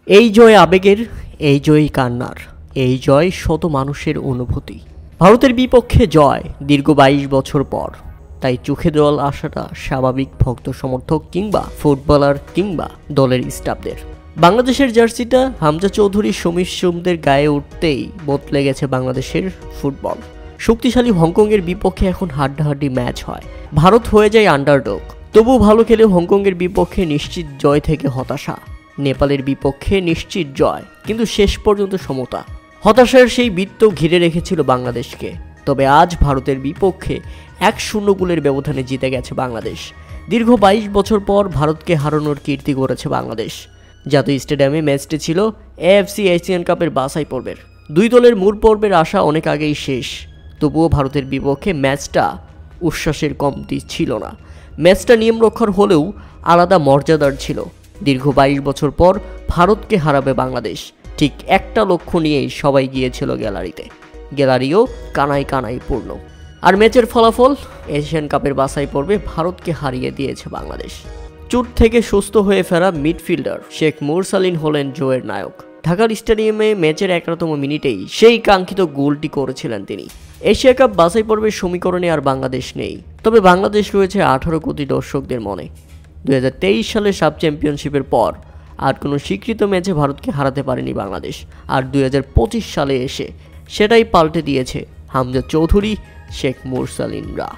এই জয় আবেগের, এই জয়ই কান্নার, এই জয় শত মানুষের অনুভূতি। ভারতের বিপক্ষে জয় দীর্ঘ ২২ বছর পর, তাই চোখে জল আসাটা স্বাভাবিক ভক্ত সমর্থক কিংবা ফুটবলার কিংবা দলের স্টাফদের। বাংলাদেশের জার্সিটা হামজা চৌধুরী সমীর সোমদের গায়ে উঠতেই বদলে গেছে বাংলাদেশের ফুটবল। শক্তিশালী হংকংয়ের বিপক্ষে এখন হাড্ডাহাড্ডি ম্যাচ হয়, ভারত হয়ে যায় আন্ডারডগ। তবুও ভালো খেলে হংকংয়ের বিপক্ষে নিশ্চিত জয় থেকে হতাশা, নেপালের বিপক্ষে নিশ্চিত জয় কিন্তু শেষ পর্যন্ত সমতা। হতাশার সেই বৃত্ত ঘিরে রেখেছিল বাংলাদেশকে। তবে আজ ভারতের বিপক্ষে ১-০ গোলের ব্যবধানে জিতে গেছে বাংলাদেশ। দীর্ঘ ২২ বছর পর ভারতকে হারানোর কীর্তি করেছে বাংলাদেশ। জাতীয় স্টেডিয়ামে ম্যাচটি ছিল এএফসি এশিয়ান কাপের বাছাই পর্বের। দুই দলের মূল পর্বের আশা অনেক আগেই শেষ। তবুও ভারতের বিপক্ষে ম্যাচটা উচ্ছ্বাসের কমতি ছিল না। ম্যাচটা নিয়মরক্ষার হলেও আলাদা মর্যাদার ছিল। দীর্ঘ ২২ বছর পর ভারতকে হারাবে বাংলাদেশ, ঠিক একটা লক্ষ্য নিয়েই সবাই গিয়েছিল গ্যালারিতে। গ্যালারিও কানায় কানায় পূর্ণ। আর ম্যাচের ফলাফল, এশিয়ান কাপের বাছাই পর্বে ভারতকে হারিয়ে দিয়েছে বাংলাদেশ। চোট থেকে সুস্থ হয়ে ফেরা মিডফিল্ডার শেখ মুরসালিন হলেন জয়ের নায়ক। ঢাকার স্টেডিয়ামে ম্যাচের ১১তম মিনিটেই সেই কাঙ্ক্ষিত গোলটি করেছিলেন তিনি। এশিয়া কাপ বাছাই পর্বের সমীকরণে আর বাংলাদেশ নেই, তবে বাংলাদেশ রয়েছে ১৮ কোটি দর্শকদের মনে। ২০২৩ সালের সাব চ্যাম্পিয়নশিপের পর আর কোনো স্বীকৃত ম্যাচে ভারতকে হারাতে পারেনি বাংলাদেশ। আর ২০২৫ সালে এসে সেটাই পাল্টে দিয়েছে হামজা চৌধুরী, শেখ মুরসালিনরা।